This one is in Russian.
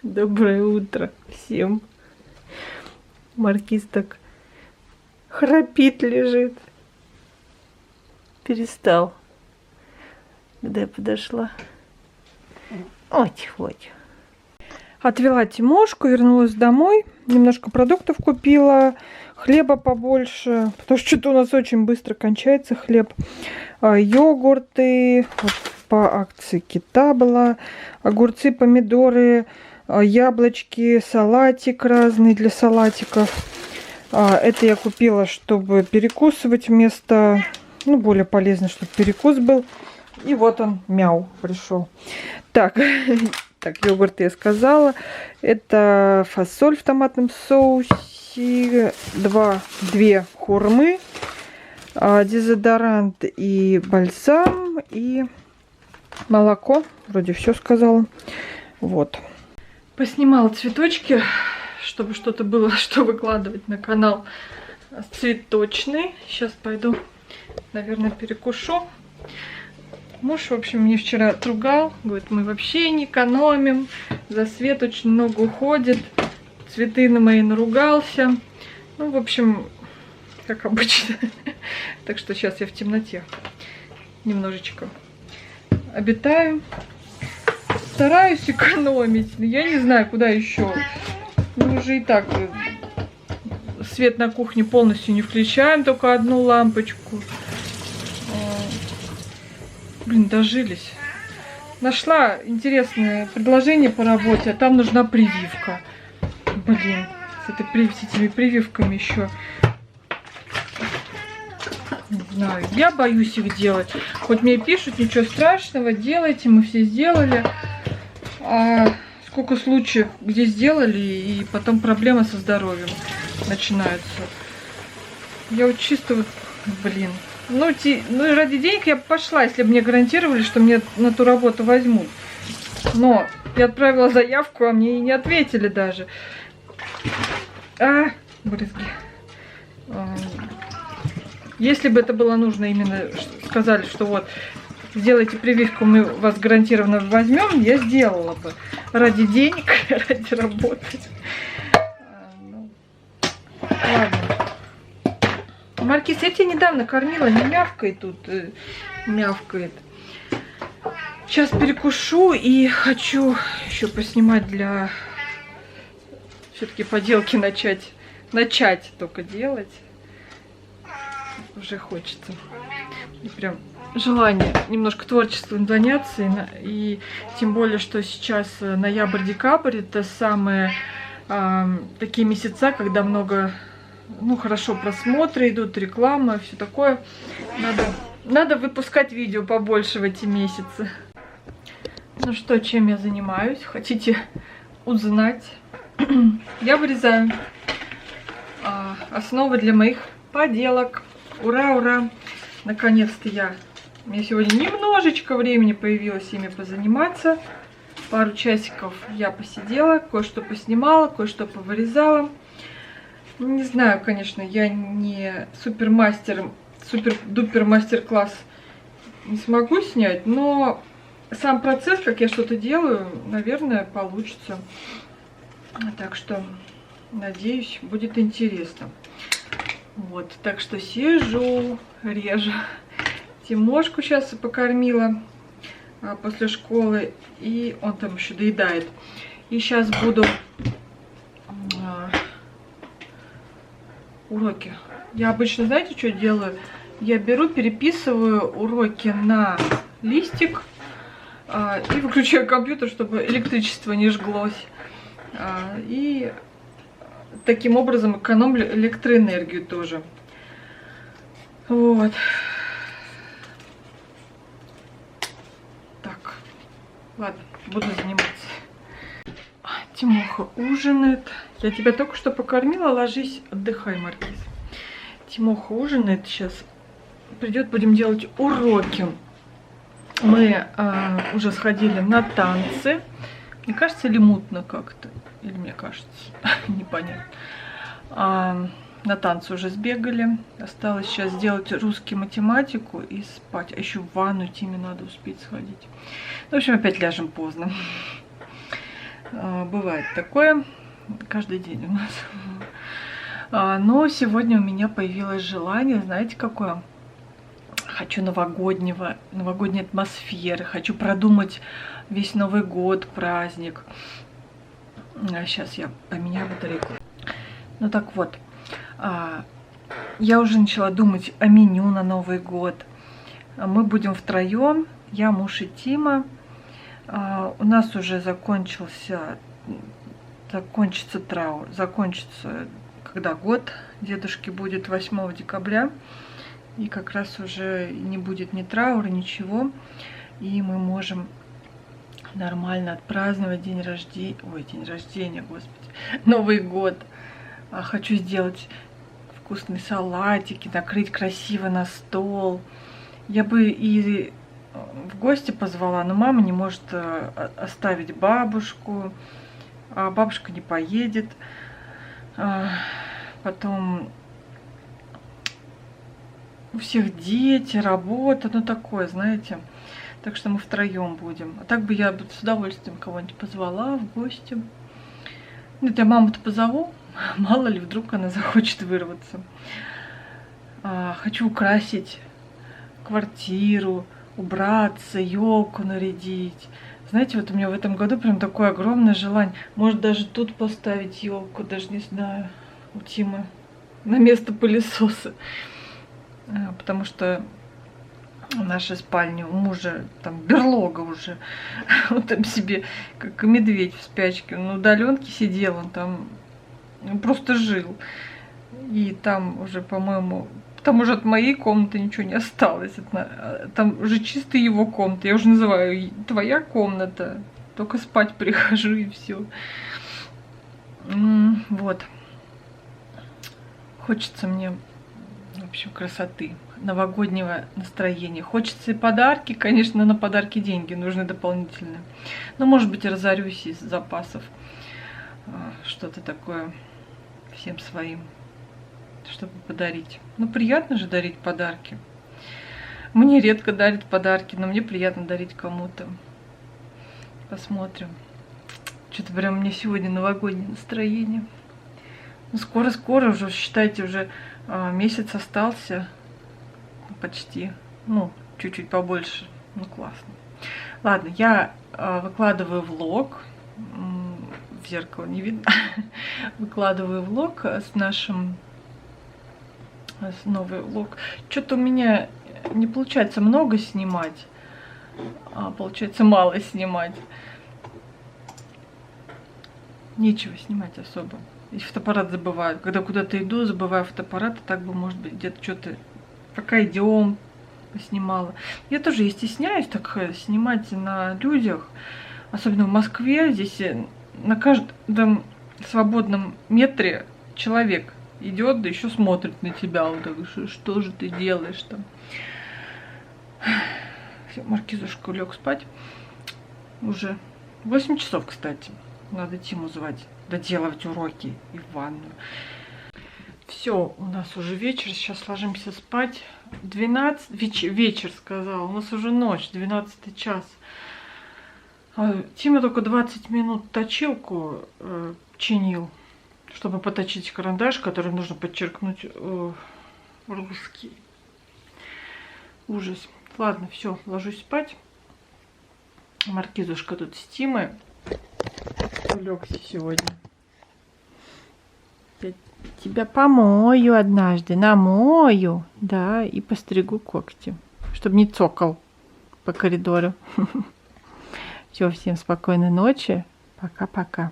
Доброе утро всем. Маркиз так храпит, лежит. Перестал. Когда я подошла. Вот. Отвела Тимошку, вернулась домой. Немножко продуктов купила. Хлеба побольше. Потому что что-то у нас очень быстро кончается хлеб. Йогурты. Вот по акции Кита была. Огурцы, помидоры, яблочки, салатик разный для салатиков. Это я купила, чтобы перекусывать вместо... Ну, более полезно, чтобы перекус был. И вот он, мяу, пришел. Так, йогурт я сказала. Это фасоль в томатном соусе. Две хурмы. Дезодорант и бальзам. И молоко. Вроде все сказала. Вот. Поснимала цветочки, чтобы что-то было, что выкладывать на канал цветочный. Сейчас пойду, наверное, перекушу. Муж, в общем, мне вчера отругал. Говорит, мы вообще не экономим. За свет очень много уходит. Цветы на мои наругался. Ну, в общем, как обычно. Так что сейчас я в темноте немножечко обитаю. Стараюсь экономить. Но я не знаю, куда еще. Мы уже и так свет на кухне полностью не включаем. Только одну лампочку. Блин, дожились. Нашла интересное предложение по работе, а там нужна прививка. Блин, с этими прививками еще. Не знаю, я боюсь их делать. Хоть мне пишут, ничего страшного, делайте, мы все сделали. А сколько случаев, где сделали, и потом проблемы со здоровьем начинаются. Я вот чисто вот, блин. Ну, ради денег я пошла, если бы мне гарантировали, что мне на ту работу возьмут. Но я отправила заявку, а мне и не ответили даже. Брызги. Если бы это было нужно, именно сказали, что вот, сделайте прививку, мы вас гарантированно возьмем, я сделала бы. Ради денег, ради работы. Ладно. Маркиз, я тебя недавно кормила, не мявкает тут, мявкает. Сейчас перекушу и хочу еще поснимать для... Все-таки поделки начать только делать. Уже хочется. И прям желание немножко творчеством заняться. И тем более, что сейчас ноябрь-декабрь, это самые такие месяца, когда много... Ну, хорошо, просмотры идут, реклама, все такое. Надо выпускать видео побольше в эти месяцы. Ну что, чем я занимаюсь? Хотите узнать? Я вырезаю основы для моих поделок. Ура, ура! Наконец-то у меня сегодня немножечко времени появилось ими позаниматься. Пару часиков я посидела, кое-что поснимала, кое-что повырезала. Не знаю, конечно, я не супермастер, супер-дупер мастер-класс не смогу снять, но сам процесс, как я что-то делаю, наверное, получится. Так что, надеюсь, будет интересно. Вот, так что сижу, режу. Тимошку сейчас покормила после школы, и он там еще доедает. И сейчас буду... уроки. Я обычно, знаете, что делаю? Я беру, переписываю уроки на листик и выключаю компьютер, чтобы электричество не жглось. И таким образом экономлю электроэнергию тоже. Вот. Так, ладно, буду заниматься. Тимоха ужинает. Я тебя только что покормила, ложись, отдыхай, Маркиз. Тимоха ужинает, сейчас придет, будем делать уроки. Мы уже сходили на танцы. Мне кажется, или мутно как-то, или мне кажется, непонятно. На танцы уже сбегали. Осталось сейчас сделать русский, математику и спать. А еще в ванну Тиме надо успеть сходить. В общем, опять ляжем поздно. Бывает такое каждый день у нас. Но сегодня у меня появилось желание, знаете, какое? Хочу новогодней атмосферы, хочу продумать весь Новый год, праздник. Сейчас я поменяю батарейку. Ну так вот, я уже начала думать о меню на Новый год. Мы будем втроем, я, муж и Тима. У нас уже закончится траур, закончится, когда год дедушки будет 8 декабря. И как раз уже не будет ни траура, ничего. И мы можем нормально отпраздновать день рождения, господи, Новый год. Хочу сделать вкусные салатики, накрыть красиво на стол. Я бы и в гости позвала, но мама не может оставить бабушку, а бабушка не поедет. Потом у всех дети, работа, ну такое, знаете. Так что мы втроем будем. А так бы я с удовольствием кого-нибудь позвала в гости. Нет, я маму-то позову, мало ли, вдруг она захочет вырваться. Хочу украсить квартиру, убраться, елку нарядить. Знаете, вот у меня в этом году прям такое огромное желание. Может, даже тут поставить елку, даже не знаю, у Тимы на место пылесоса. Потому что в нашей спальне у мужа там берлога уже. Он там себе, как медведь в спячке. Он на удаленке сидел, он там просто жил. И там уже, по-моему, там уже от моей комнаты ничего не осталось. Там уже чисто его комната. Я уже называю твоя комната. Только спать прихожу и все. Вот. Хочется мне, в общем, красоты, новогоднего настроения. Хочется и подарки. Конечно, на подарки деньги нужны дополнительные. Но, может быть, разорюсь из запасов. Что-то такое всем своим, чтобы подарить. Ну, приятно же дарить подарки. Мне редко дарят подарки, но мне приятно дарить кому-то. Посмотрим. Что-то прям мне сегодня новогоднее настроение. Ну, скоро уже, считайте, уже месяц остался. Почти. Ну, чуть-чуть побольше. Ну, классно. Ладно, я выкладываю влог. В зеркало не видно. Выкладываю влог с нашим... Новый влог. Что-то у меня не получается много снимать. А получается мало снимать. Нечего снимать особо. И фотоаппарат забываю. Когда куда-то иду, забываю фотоаппарат. И так бы, может быть, где-то что-то... Пока идем, поснимала. Я тоже и стесняюсь так снимать на людях. Особенно в Москве. Здесь на каждом свободном метре человек идет, да еще смотрит на тебя. Вот так, что же ты делаешь там? Все, Маркизушка лег спать. Уже 8 часов, кстати. Надо Тиму звать, доделывать уроки и в ванную. Все, у нас уже вечер, сейчас ложимся спать. 12, вечер сказал, у нас уже ночь, 12 час. Тима только 20 минут точилку чинил, чтобы поточить карандаш, который нужно подчеркнуть русский. Ужас. Ладно, все, ложусь спать. Маркизушка тут с Тимой улегся сегодня. Я тебя помою однажды, намою, да, и постригу когти, чтобы не цокал по коридору. Все, всем спокойной ночи. Пока-пока.